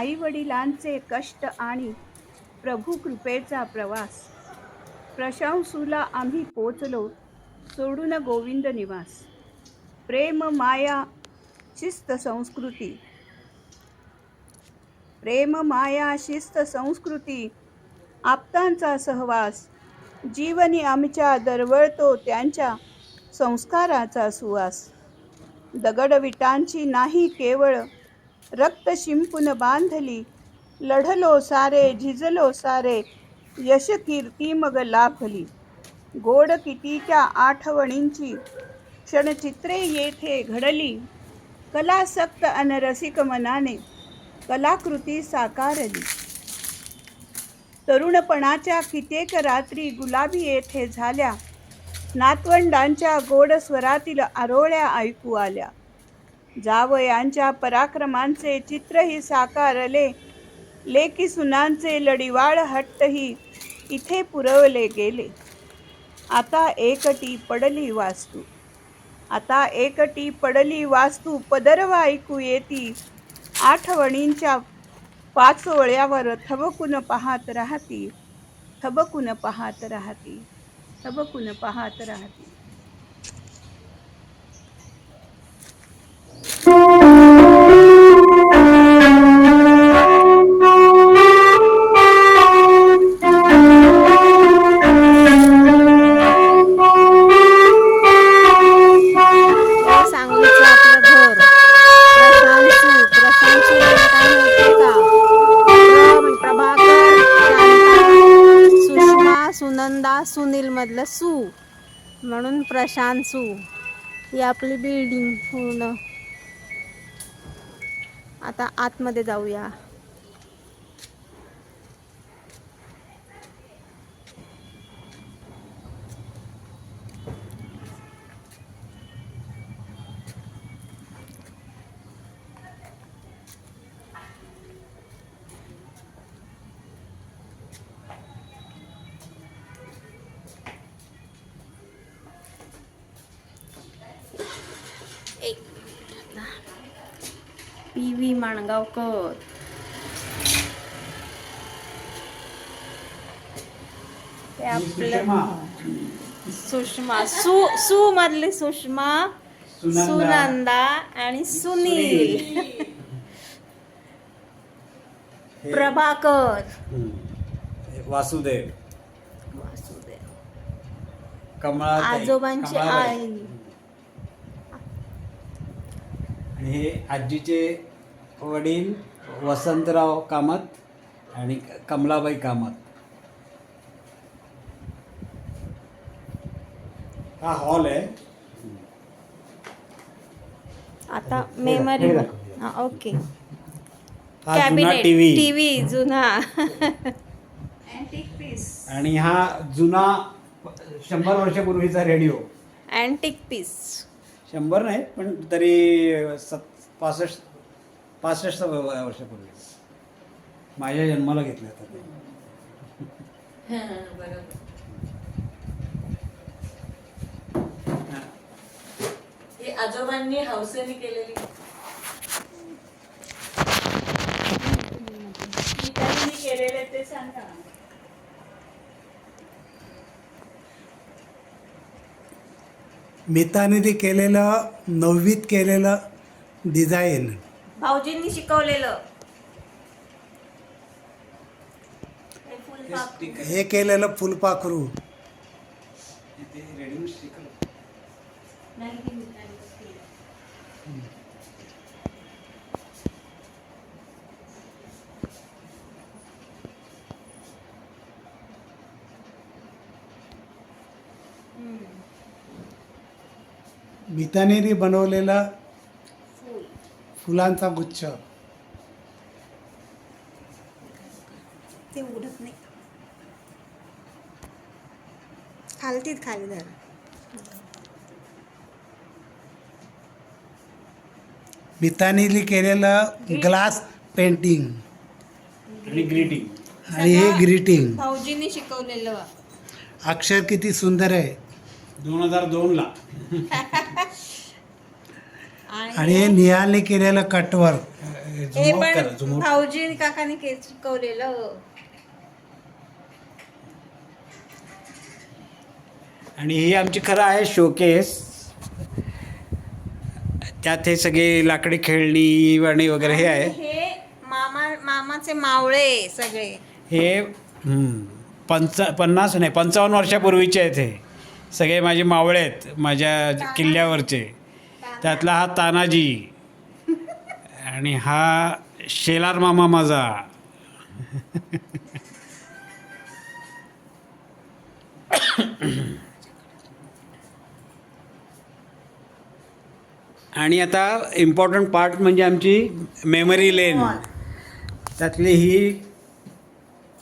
आई वडिलांचे कष्ट आणि प्रभू कृपेचा प्रवास. प्रशंसूला आम्ही पोचलो, सोडून गोविंद निवास. प्रेम माया शिस्त संस्कृती, प्रेम माया शिस्त संस्कृती, आप्तांचा सहवास. जीवनी आमच्या दरवळतो त्यांच्या संस्काराचा सुवास. दगड विटांची नाही केवळ, रक्त शिंपून बांधली. लढलो सारे झिजलो सारे, यश कीर्ती मग लाभली. गोड कितीच्या आठवणींची क्षणचित्रे येथे घडली. कलासक्त अन रसिक मनाने कलाकृती साकारली. तरुणपणाच्या कित्येक रात्री गुलाबी येथे झाल्या. नातवंडांच्या गोड स्वरातील आरोळ्या ऐकू आल्या. जावयांच्या पराक्रमांचे चित्रही साकारले. लेकी सुनांचे लढीवाळ हट्टही इथे पुरवले गेले. आता एकटी पडली वास्तू, आता एकटी पडली वास्तू. पदरवा ऐकू येती, आठवणींच्या पाचोळ्यावर थबकून पाहत राहती, थबकून पाहत राहती, थबकून पाहत राहती. सांगलीचं आपलं घर. प्रशांतसू काय होते का? प्रभाकर, शांता, सुषमा, सुनंदा, सुनील मधलं सू म्हणून प्रशांतसू. ही आपली बिल्डिंग पूर्ण. आता आतमध्ये जाऊया. पी.व्ही. माणगावकर. ते आपलं सुषमा, सू मधली सुषमा, सुनंदा आणि सुनील. प्रभाकर, वासुदेव, कमळा, आजोबांची आई. आणि हे आजीचे वडील वसंतराव कामत आणि कमलाबाई कामत. हा हॉल आहे. आता मेमरी. ओके. हा जुना कॅबिनेट, टीव्ही जुना. Antique piece. आणि हा जुना 100 वर्षापूर्वीचा रेडिओ. Antique piece. 100 नाही पण तरी 65 वर्षापूर्वी माझ्या जन्माला घेतलं होतं ते. आजोबांनी हौसेने केलेली केलेले ते सांगा. मिताने केलेलं 9वीत केलेलं डिझाईन. भाऊजींनी शिकवलेलं. हे केलेलं फुलपाखरू. मितानेरी बनवलेला फुलांचा गुच्छ. ते उघडत नाही. खालतीत खाली धर. मितानेरी केलेलं ग्लास पेंटिंग आणि ग्रीटिंग. आणि हे ग्रीटिंग. भाऊजींनी शिकवलेलं. अक्षर किती सुंदर आहे. 2002 ला. आणि हे निहालने केलेलं कटवर्क हे पण भाऊजी काकाने शिकवलेलं. आणि ही आमची खरं आहे शोकेस. त्यात हे सगळे लाकडी खेळणी वाणी वगैरे हे आहे. हे मामाचे मावळे सगळे. हे 55 वर्षापूर्वीचे आहेत. हे सगळे माझे मावळे आहेत माझ्या किल्ल्यावरचे. त्यातला हा तानाजी आणि हा शेलार मामा माझा. आणि आता इम्पॉर्टंट पार्ट म्हणजे आमची मेमरी लेन. त्यातली ही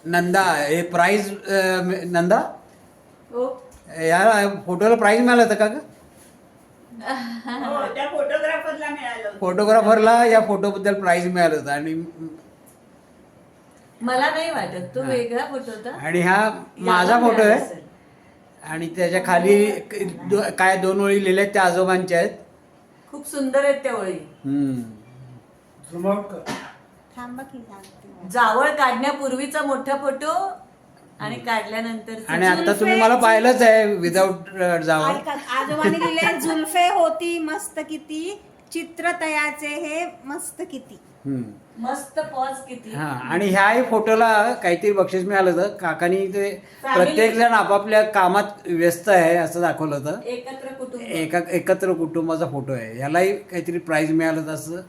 नंदा. हे प्राईज नंदा हो या फोटोला प्राईज मिळालं होतं का ग? हो, त्या फोटोग्राफरला मिळालं होतं. फोटोग्राफरला या फोटोबद्दल प्राईज मिळालं होतं. आणि मला नाही वाटत तो वेगळा फोटो होता. आणि हा माझा फोटो आहे. आणि त्याच्या खाली काय 2 ओळी लिहिल्या आहेत त्या आजोबांच्या आहेत. खूप सुंदर आहेत त्या ओळी. थांबा की सांगते. जावळ काढण्यापूर्वीचा मोठा फोटो आणि काढल्यानंतर. आणि आता तुम्ही मला पाहिलंच आहे विदाऊट जावळ. आजोबाने लिहिले जुल्फे होती मस्त किती, चित्र तयाचे हे मस्त किती. मस्त पॉज किती. हा. आणि ह्याही फोटोला काहीतरी बक्षीस मिळालं होतं. काकानी ते प्रत्येक जण आपापल्या कामात व्यस्त आहे असं दाखवलं होतं. एकत्र कुटुंब. एकत्र कुटुंबाचा फोटो आहे. ह्यालाही काहीतरी प्राईज मिळालं होतं असं.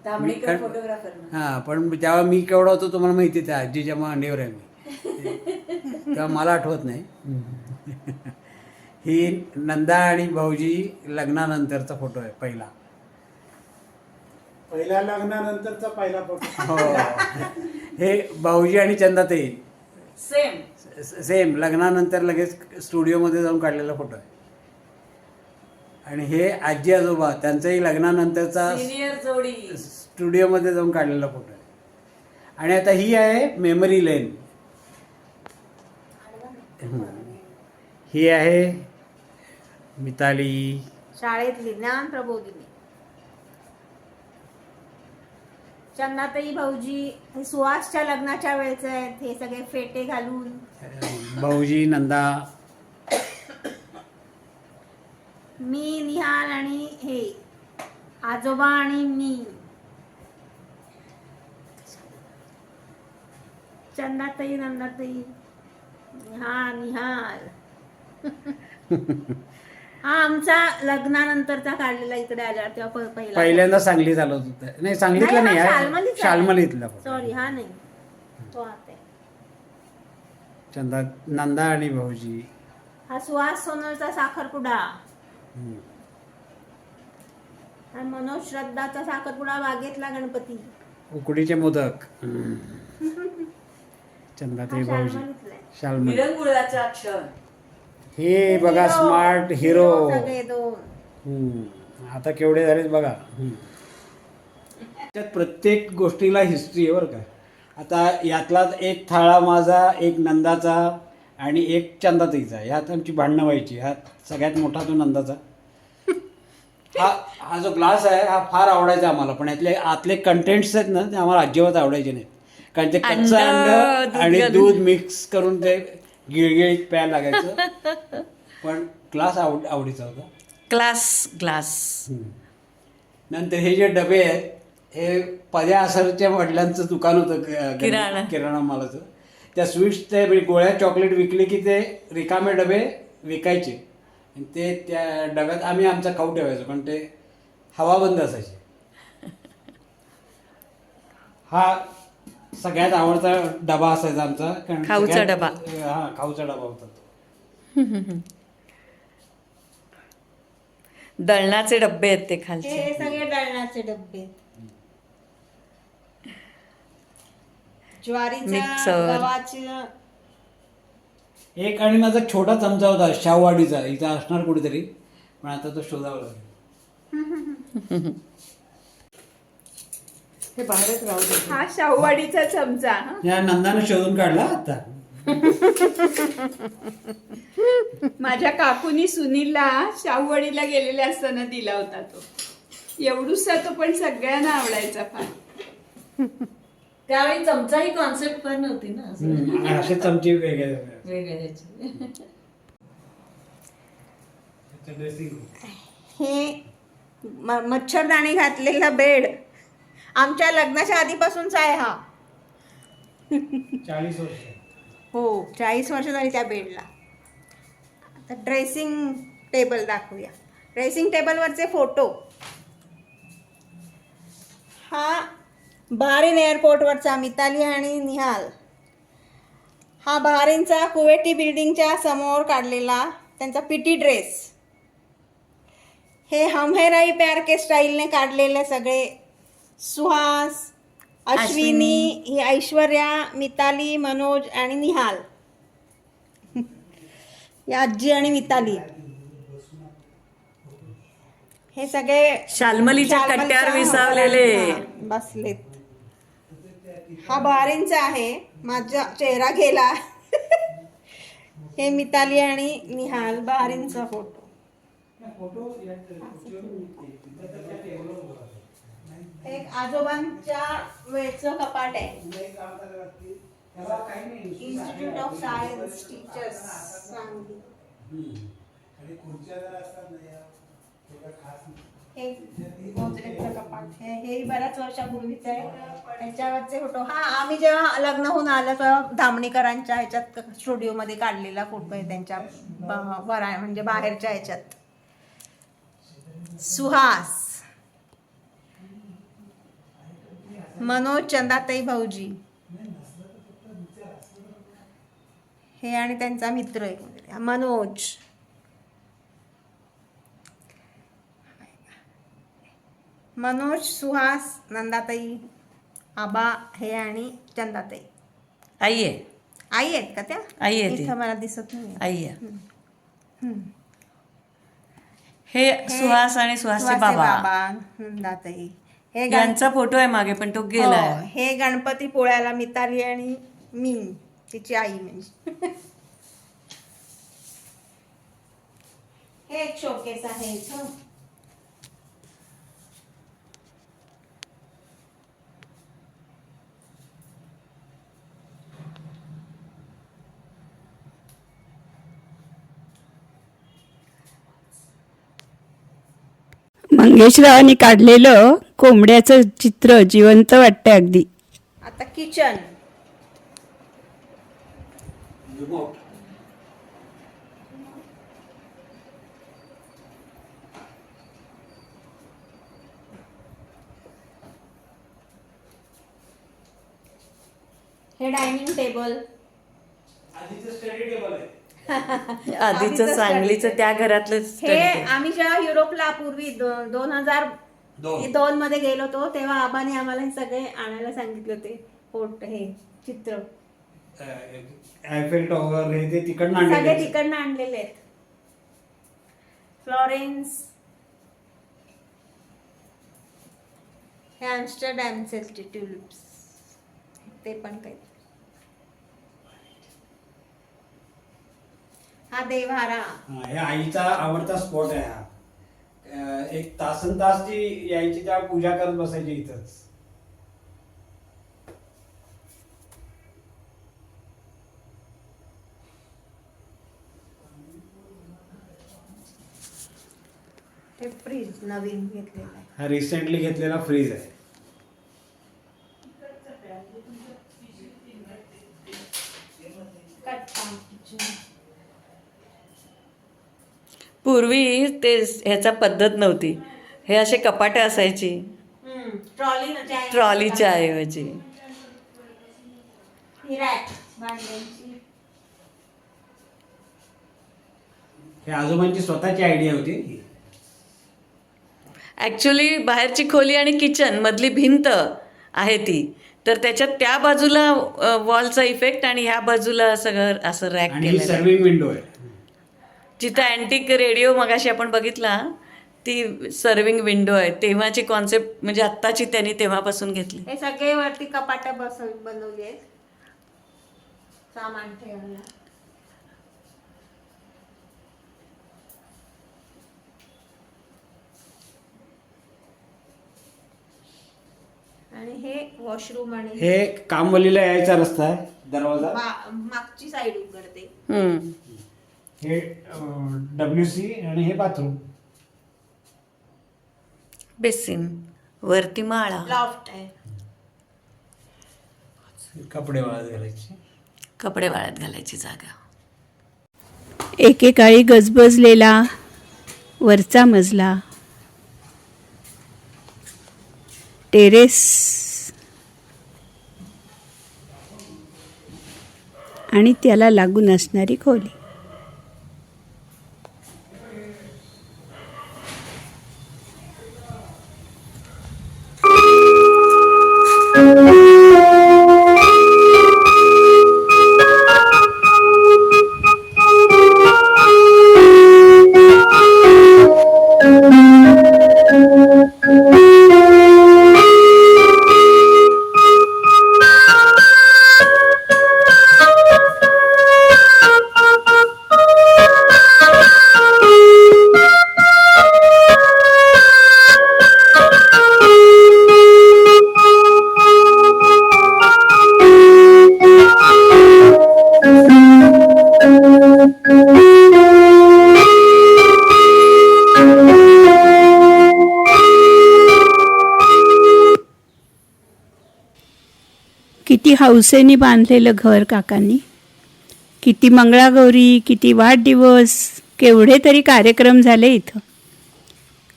तांबडीकर फोटोग्राफर. हा. पण तेव्हा मी केवढा होतो तुम्हाला माहिती आहे. त्या आजीच्या मांडीवर आहे मी. तेव्हा मला आठवत नाही. ही नंदा आणि भाऊजी लग्नानंतरचा फोटो आहे पहिला. पहिल्या लग्नानंतरचा पहिला फोटो. हो. हे भाऊजी आणि चंदाताई सेम. सेम लग्नानंतर लगेच स्टुडिओमध्ये जाऊन काढलेला फोटो आहे. आणि हे आजी आजोबा त्यांचाही लग्नानंतरचा सिनियर जोडी. स्टुडिओमध्ये जाऊन काढलेला फोटो आहे. आणि आता ही आहे मेमरी लेन. ही आहे मिताली. शाळेतली ज्ञान प्रबोधिनी. चंदाताई भाऊजी हे सुहासच्या लग्नाच्या वेळेचे आहेत. हे सगळे फेटे घालून. भाऊजी नंदा. मी निहाल आणि हे आजोबा आणि मी. चंदाताई नंदाताई निहाल. हा आमचा लग्नानंतरचा काढलेला इकडे आल्यावर तेव्हा पहिल्यांदा सांगलीत आलो होतं. नाही सांगलीतला नाही आहे. शालमलीतला फोटो. सॉरी हा नाही तो आता आहे. चंदा नंदा आणि भाऊजी. हा सुहास सोनलचा साखरपुडा. हा मनोज श्रद्धाचा साखरपुडा बागेतला गणपती. उकडीचे मोदक. चंदाताई भाऊजी. शालमलीतला आहे. शालमली. विरंगुळाचा अक्षर. हे बघा स्मार्ट हिरो. सगळे दोन. आता केवढे झालेत बघा. त्यात प्रत्येक गोष्टीला हिस्ट्री आहे बरं का. आता यातलाच एक थाळा माझा, एक नंदाचा आणि एक चंदाताईचा. यात आमची भांडणं व्हायची. हा सगळ्यात मोठा तो नंदाचा. हा जो ग्लास आहे हा फार आवडायचा आम्हाला. पण यातले आतले कंटेंट्स आहेत ना ते आम्हाला अजिबात आवडायचे नाहीत. कारण ते कच्चं अंड आणि दूध मिक्स करून ते गिळगिळीत प्यायला लागायचं. पण ग्लास आवडीचा होता. ग्लास. नंतर हे जे डबे आहेत हे पद्या असरच्या वडिलांचं दुकान होतं किराणा मालाचं. त्या स्वीट्स ते गोळ्या चॉकलेट विकले की ते रिकामे डबे विकायचे. आणि ते त्या डब्यात आम्ही आमचा खाऊ ठेवायचो कारण ते हवा बंद असायची. हा सगळ्यात आवडता डबा असायचा आमचा. कारण खाऊचा डबा. हा खाऊचा डबा होता तो. दळणाचे डब्बे आहेत ते खालचे. हे सगळे दळणाचे डब्बे. ज्वारीचं मिक्सर. गव्हाचं. एक आणि माझा छोटा चमचा होता शाहवाडीचा. इथं असणार कुठेतरी पण आता तो शोधावा लागेल. हे बाहेरच राहू दे. हा शाहूवाडीचा चमचा. या नंदानं शोधून काढला आता. माझ्या काकूनी सुनीलला शाहूवाडीला गेलेले असताना दिला होता तो. एवढूसा तो पण सगळ्यांना आवडायचा फार. त्यावेळी चमचा ही कॉन्सेप्ट पण नव्हती ना असं. असे चमचे वेगळे वेगळ्या ह्याची. हे मच्छरदाणी घातलेला बेड आमच्या लग्नाच्या आधीपासूनचा आहे हा. 40 वर्ष. हो 40 वर्ष झाली त्या बेडला. आता ड्रेसिंग टेबल दाखवूया. ड्रेसिंग टेबलवरचे फोटो. हा बहारीन एअरपोर्टवरचा मिताली आणि निहाल. हा बहारीनचा कुवेटी बिल्डिंगच्या समोर काढलेला त्यांचा पीटी ड्रेस. हे हम है राई प्यार के स्टाईलने काढलेले सगळे. सुहास, अश्विनी, ही ऐश्वर्या, मिताली, मनोज आणि निहाल. या आजी आणि मिताली. हे सगळे शाल्मलीच्या कट्ट्यावर विसावलेले. हा, बसलेत. हा बहारीनचा आहे. माझा चेहरा गेला. हे मिताली आणि निहाल बहारीनचा फोटो. एक आजोबांच्या वेळचं कपाट आहे. Institute of science teachers Sangli. हे गोदरेजचं कपाट. हे बऱ्याच वर्षापूर्वीचं आहे. त्याच्यावरचे फोटो. हा आम्ही जेव्हा लग्न होऊन आलं तेव्हा धामणीकरांच्या ह्याच्यात स्टुडिओमध्ये काढलेला फोटो आहे त्यांच्या म्हणजे बाहेरच्या ह्याच्यात. सुहास, मनोज, चंदाताई भाऊजी हे आणि त्यांचा मित्र आहे मनोज. मनोज, सुहास, नंदाताई, आबा हे आणि चंदाताई. आई आहे. आई आहेत का त्या? आई आहे ती. इथं मला दिसत नाही. आई आहे. हे सुहास आणि सुहासचे बाबा. नंदाताई. हे यांचा फोटो आहे मागे पण तो गेलाय. हो, हे गणपती पोळ्याला मिताली आणि मी तिची आई म्हणजे. हे एक शोकेस आहे इथं. मंगेशरावांनी काढलेलं कोंबड्याचं चित्र जिवंत वाटतंय अगदी. आता किचन. हे डायनिंग टेबल. आधीच सांगलीचं त्या घरातलं हे आम्ही जेव्हा युरोपला पूर्वी 2002 मध्ये गेलो होतो तेव्हा आबाने आम्हाला हे सगळे आणायला सांगितले होते. फोटो हे चित्र आयफेल टॉवर हे ते तिकडनं सगळे आणलेले. तिकडनं आणलेले आहेत. फ्लॉरेन्स. हे आम्स्टरडॅमचे ट्युलिप्स ते पण काही. हा देव्हारा. हे आईचा आवडता स्पॉट आहे हा. एक तासन तास ती यायची त्या पूजा करत बसायची इथंच. हे फ्रीज नवीन घेतलेला आहे. हा रिसेंटली घेतलेला फ्रीज आहे. पूर्वी ते ह्याचा पद्धत नव्हती. हे असे कपाटे असायची ट्रॉलीच्या ऐवजी. हे आजोबांची स्वतःची आयडिया होती. ऍक्च्युली बाहेरची खोली आणि किचन मधली भिंत आहे ती, तर त्याच्यात त्या बाजूला वॉलचा इफेक्ट आणि ह्या बाजूला सगळं असं रॅक केलं. सर्विंग विंडो आहे जिथं अँटिक रेडिओ मगाशी आपण बघितला ती सर्विंग विंडो आहे. तेव्हाची कॉन्सेप्ट म्हणजे आत्ताची त्यांनी तेव्हापासून घेतली. हे सगळे वरती कपाट बनवली आहेत सामान ठेवायला. आणि हे वॉशरूम आणि हे कामवलीला यायचा रस्ता आहे, दरवाजा. मागची साईड उघडते. हम्म. हे WC आणि हे बाथरूम. बेसिन वरती माळा, लॉफ्ट आहे. कपडे वाळत घालायचे. कपडे वाळत घालायची जागा. एकेकाळी गजबजलेला वरचा मजला, टेरेस आणि त्याला लागून असणारी खोली. किती हौसेने बांधलेलं घर काकांनी. किती मंगळागौरी, किती वाढदिवस, केवढे तरी कार्यक्रम झाले इथं.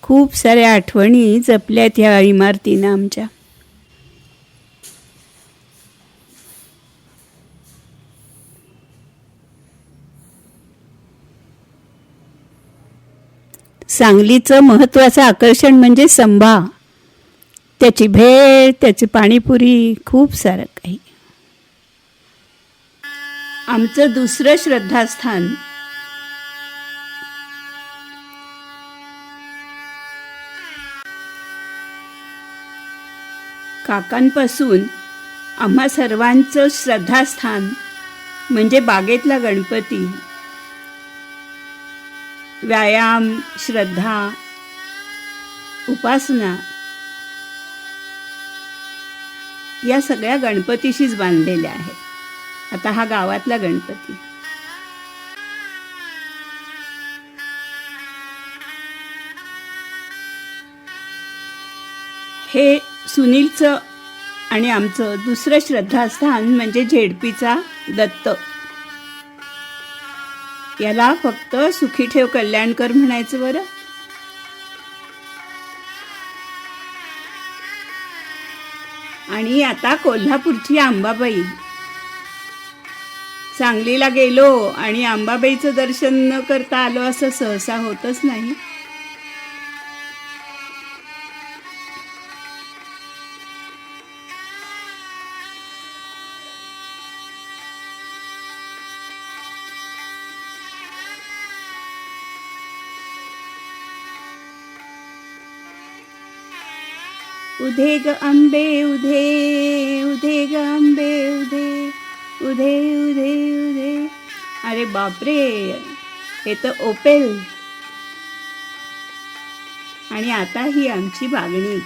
खूप साऱ्या आठवणी जपल्यात ह्या इमारतीनं आमच्या. सांगलीचं महत्त्वाचं आकर्षण म्हणजे संभा, त्याची भेळ, त्याची पाणीपुरी, खूप सारं काही. आमचं दुसरं श्रद्धास्थान काकांपासून आम्हा सर्वांचं श्रद्धास्थान म्हणजे बागेतला गणपती. व्यायाम, श्रद्धा, उपासना या सगळ्या गणपतीशीच बांधलेल्या आहेत. आता हा गावातला गणपती. हे सुनीलचं आणि आमचं दुसरं श्रद्धास्थान म्हणजे झेडपीचा दत्त. याला फक्त सुखी ठेव कल्याणकर म्हणायचं बरं. आणि आता कोल्हापूरची अंबाबाई. सांगलीला गेलो आणि अंबाबाईचं दर्शन न करता आलो असं सहसा होतच नाही. उधे ग आंबे उधे, उधे ग आंबे उधे, उधे उधे उधे. अरे बापरे, हे तर ओपेल. आणि आता ही आमची बागणी.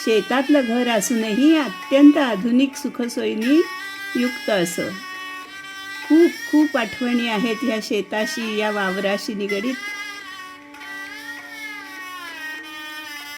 शेतातलं घर असूनही अत्यंत आधुनिक सुखसोयींनी युक्त असं. खूप खूप आठवणी आहेत ह्या शेताशी, या वावराशी निगडीत.